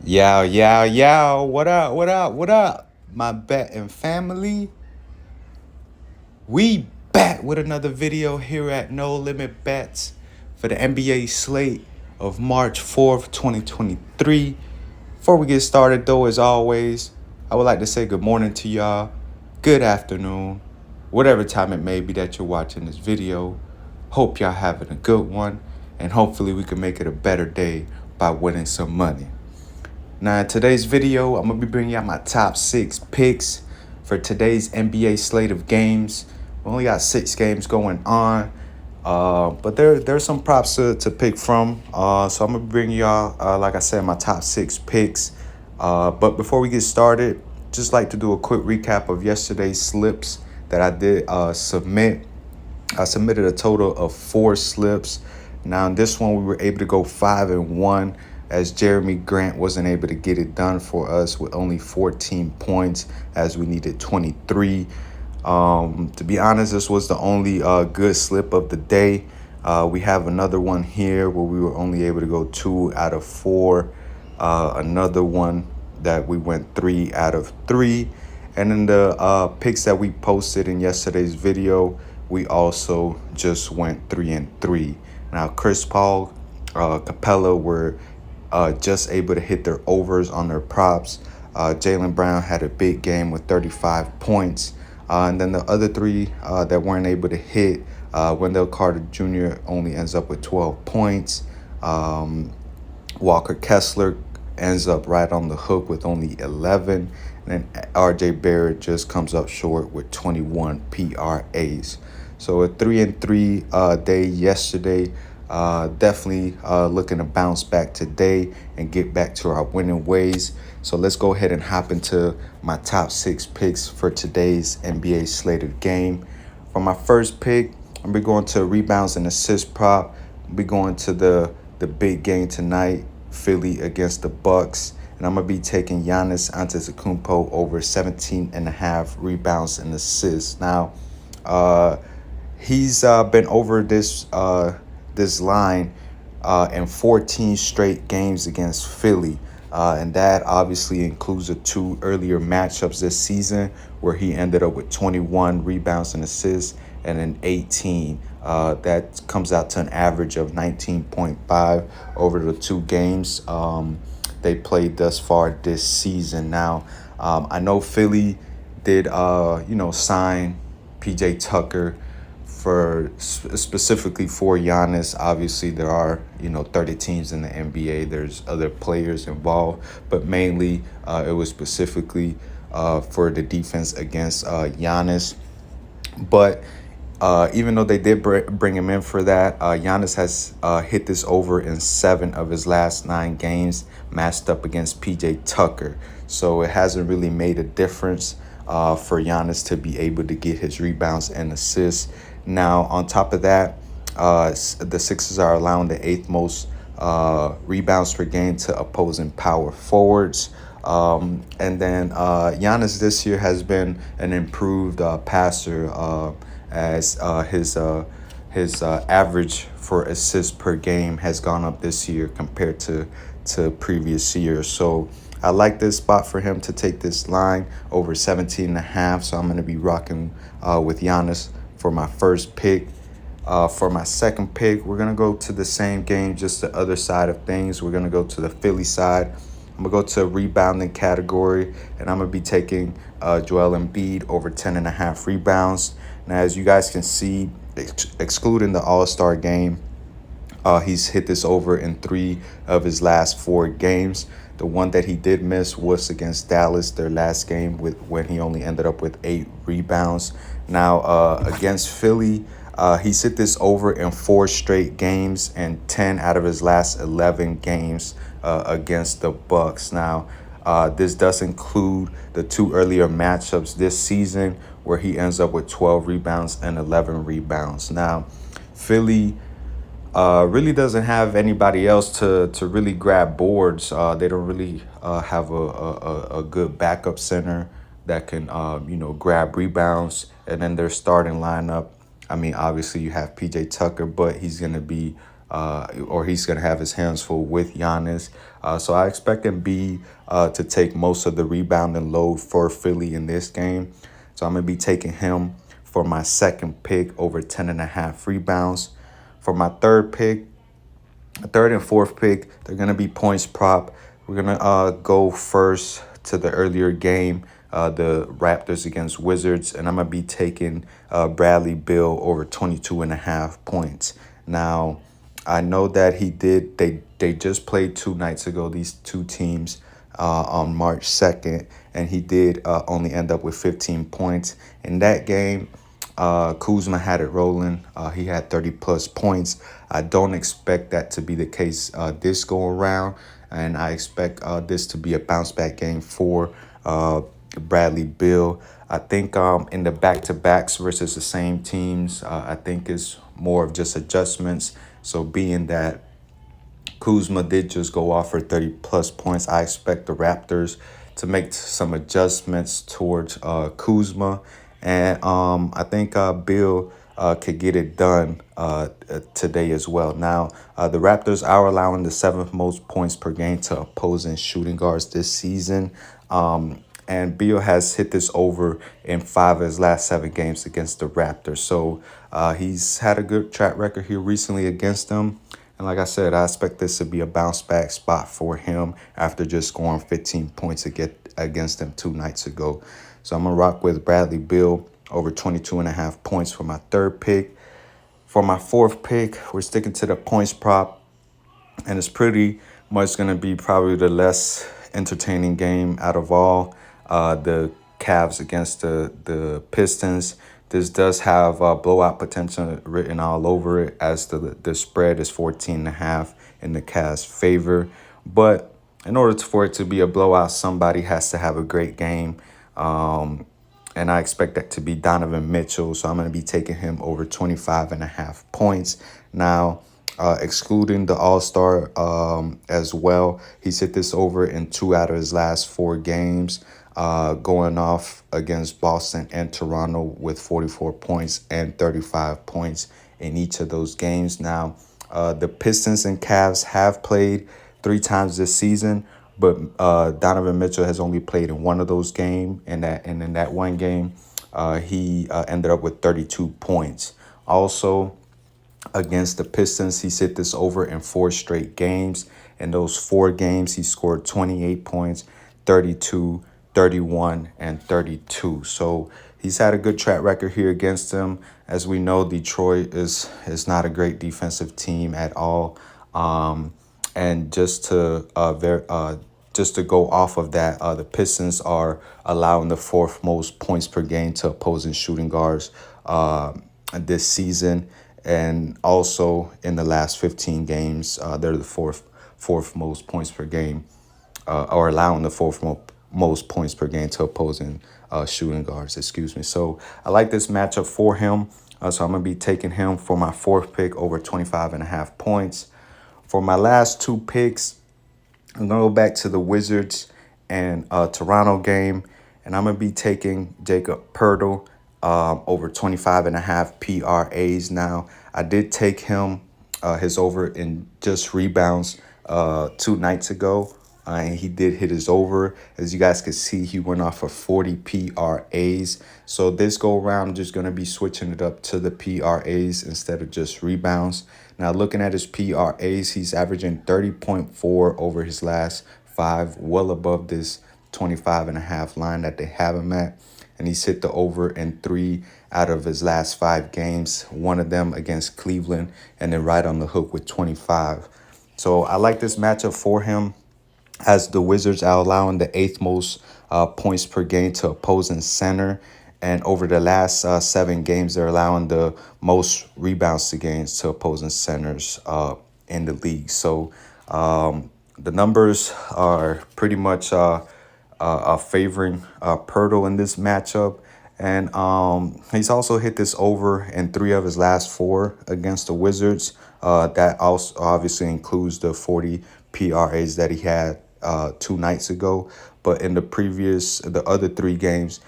Yow, yow, yow. What up, what up, what up? My betting family. We back with another video here at No Limit Bets for the NBA slate of March 4th, 2023. Before we get started, though, as always, I would like to say good morning to y'all, good afternoon, whatever time it may be that you're watching this video. Hope y'all having a good one, and hopefully we can make it a better day by winning some money. Now, in today's video, I'm going to be bringing out my top 6 picks for today's NBA slate of games. We only got 6 games going on, but there's some props to pick from. So I'm going to bring y'all, like I said, my top 6 picks. But before we get started, just like to do a quick recap of yesterday's slips that I did submit. I submitted a total of 4 slips. Now, in this one, we were able to go 5-1 as Jeremy Grant wasn't able to get it done for us with only 14 points as we needed 23. To be honest, this was the only good slip of the day. We have another one here where we were only able to go 2 out of 4. Another one that we went 3 out of 3. And in the picks that we posted in yesterday's video, we also just went 3-3. Now, Chris Paul, Capella were just able to hit their overs on their props. Jaylen Brown had a big game with 35 points. And then the other 3 that weren't able to hit, Wendell Carter Jr. only ends up with 12 points. Walker Kessler ends up right on the hook with only 11. And then RJ Barrett just comes up short with 21 PRAs. So a 3-3 day yesterday. Definitely looking to bounce back today and get back to our winning ways. So let's go ahead and hop into my top 6 picks for today's NBA slated game. For my first pick, I'm be going to rebounds and assist prop. I'll be going to the big game tonight, Philly against the Bucks. And I'm going to be taking Giannis Antetokounmpo over 17.5 rebounds and assists. Now, he's been over this line in 14 straight games against Philly. And that obviously includes the 2 earlier matchups this season where he ended up with 21 rebounds and assists and an 18. That comes out to an average of 19.5 over the 2 games they played thus far this season. Now, I know Philly did, sign PJ Tucker for specifically for Giannis. Obviously, there are 30 teams in the NBA. There's other players involved, but mainly it was specifically for the defense against Giannis. But even though they did bring him in for that, Giannis has hit this over in 7 of his last 9 games matched up against PJ Tucker. So it hasn't really made a difference for Giannis to be able to get his rebounds and assists. Now, on top of that, the Sixers are allowing the 8th most rebounds per game to opposing power forwards. And then Giannis this year has been an improved passer as his average for assists per game has gone up this year compared to previous years. So I like this spot for him to take this line over 17.5. So I'm going to be rocking with Giannis for my first pick. For my second pick, we're going to go to the same game, just the other side of things. We're going to go to the Philly side. I'm going to go to a rebounding category, and I'm going to be taking Joel Embiid over 10.5 rebounds. Now, as you guys can see, excluding the All-Star game, he's hit this over in 3 of his last 4 games. The one that he did miss was against Dallas, their last game, when he only ended up with 8 rebounds. Now, against Philly, he's hit this over in 4 straight games and 10 out of his last 11 games against the Bucks. Now, this does include the 2 earlier matchups this season where he ends up with 12 rebounds and 11 rebounds. Now, Philly really doesn't have anybody else to really grab boards. They don't really have a good backup center that can, grab rebounds. And then their starting lineup, I mean, obviously you have PJ Tucker, but he's going to be or he's going to have his hands full with Giannis. So I expect Embiid to take most of the rebounding load for Philly in this game. So I'm going to be taking him for my second pick over 10.5 rebounds. For my third and fourth pick, they're going to be points prop. We're going to go first to the earlier game, the Raptors against Wizards, and I'm going to be taking Bradley Beal over 22.5 points. Now, I know that they just played 2 nights ago, these two teams, on March 2nd, and he did only end up with 15 points. In that game, Kuzma had it rolling. He had 30 plus points. I don't expect that to be the case this go around, and I expect this to be a bounce back game for Bradley Beal. I think in the back to backs versus the same teams, I think it's more of just adjustments. So being that Kuzma did just go off for 30 plus points, I expect the Raptors to make some adjustments towards Kuzma. And I think Bill could get it done today as well. Now, the Raptors are allowing the seventh most points per game to opposing shooting guards this season. And Beal has hit this over in 5 of his last 7 games against the Raptors. So he's had a good track record here recently against them. And like I said, I expect this to be a bounce back spot for him after just scoring 15 points against them 2 nights ago. So I'm going to rock with Bradley Beal over 22.5 points for my third pick. For my fourth pick, we're sticking to the points prop. And it's pretty much going to be probably the less entertaining game out of all. The Cavs against the Pistons. This does have blowout potential written all over it, as the spread is 14.5 in the Cavs' favor. But in order for it to be a blowout, somebody has to have a great game. And I expect that to be Donovan Mitchell. So I'm going to be taking him over 25.5 points. Now, excluding the All-Star as well, he's hit this over in 2 out of his last 4 games. Going off against Boston and Toronto with 44 points and 35 points in each of those games. Now, the Pistons and Cavs have played 3 times this season, but Donovan Mitchell has only played in 1 of those games, and in that one game, he ended up with 32 points. Also, against the Pistons, he's hit this over in 4 straight games. In those 4 games, he scored 28 points, 32, 31, and 32. So he's had a good track record here against them. As we know, Detroit is not a great defensive team at all. And just to go off of that, the Pistons are allowing the 4th most points per game to opposing shooting guards this season. And also in the last 15 games, they're the fourth most points per game, or allowing the 4th most points per game to opposing shooting guards. Excuse me. So I like this matchup for him. So I'm going to be taking him for my 4th pick over 25.5 points. For my last 2 picks, I'm going to go back to the Wizards and Toronto game, and I'm going to be taking Jacob Poeltl over 25.5 PRAs. Now, I did take him his over in just rebounds 2 nights ago, and he did hit his over. As you guys can see, he went off of 40 PRAs. So this go around, I'm just going to be switching it up to the PRAs instead of just rebounds. Now, looking at his PRAs, he's averaging 30.4 over his last 5, well above this 25.5 line that they have him at. And he's hit the over in 3 out of his last 5 games, 1 of them against Cleveland, and then right on the hook with 25. So I like this matchup for him, as the Wizards are allowing the 8th most points per game to opposing center. And over the last 7 games, they're allowing the most rebounds to games to opposing centers in the league. So the numbers are pretty much favoring Poeltl in this matchup. And he's also hit this over in 3 of his last 4 against the Wizards. That also obviously includes the 40 PRAs that he had 2 nights ago. But in the other 3 games,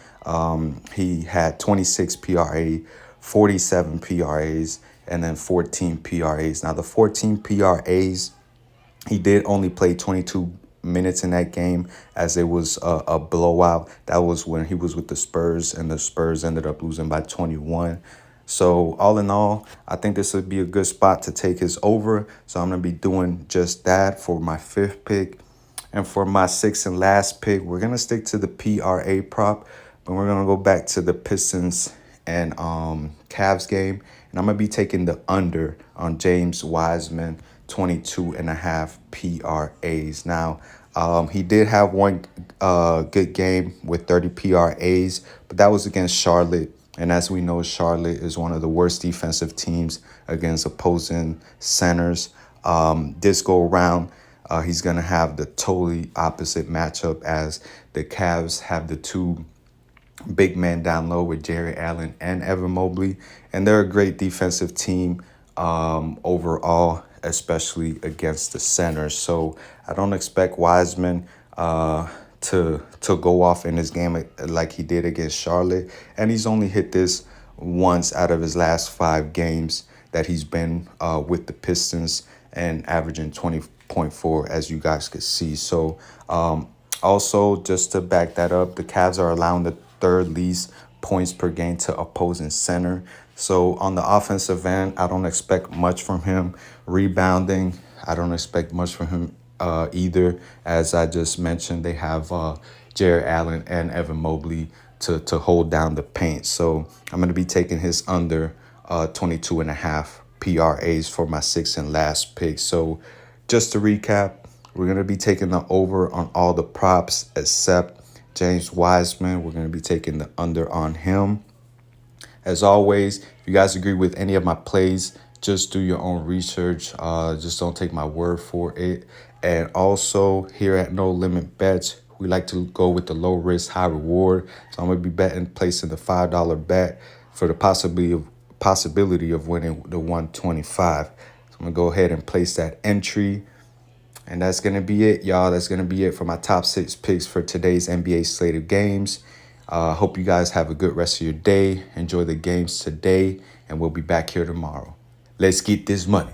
he had 26 PRA, 47 PRAs, and then 14 PRAs. Now, the 14 PRAs, he did only play 22 minutes in that game as it was a blowout. That was when he was with the Spurs, and the Spurs ended up losing by 21. So all in all, I think this would be a good spot to take his over. So I'm going to be doing just that for my fifth pick. And for my sixth and last pick, we're going to stick to the PRA prop, but we're going to go back to the Pistons and Cavs game. And I'm going to be taking the under on James Wiseman, 22 and a half PRAs. Now, he did have one good game with 30 PRAs, but that was against Charlotte. And as we know, Charlotte is one of the worst defensive teams against opposing centers. This go around, he's going to have the totally opposite matchup as the Cavs have the two big men down low with Jared Allen and Evan Mobley. And they're a great defensive team overall, especially against the centers. So I don't expect Wiseman to go off in this game like he did against Charlotte. And he's only hit this once out of his last 5 games that he's been with the Pistons, and averaging 20.4, as you guys could see. So also, just to back that up, the Cavs are allowing the third least points per game to opposing center. So on the offensive end, I don't expect much from him. Rebounding, I don't expect much from him either. As I just mentioned, they have Jared Allen and Evan Mobley to hold down the paint. So I'm going to be taking his under 22 and a half PRAs for my sixth and last pick. So just to recap, we're going to be taking the over on all the props except James Wiseman. We're going to be taking the under on him. As always, if you guys agree with any of my plays, just do your own research. Just don't take my word for it. And also, here at No Limit Bets, we like to go with the low risk, high reward. So I'm going to be placing the $5 bet for the possibility of winning the 125. So I'm going to go ahead and place that entry. And that's going to be it, y'all. That's going to be it for my top 6 picks for today's NBA slate of games. Hope you guys have a good rest of your day. Enjoy the games today, and we'll be back here tomorrow. Let's get this money.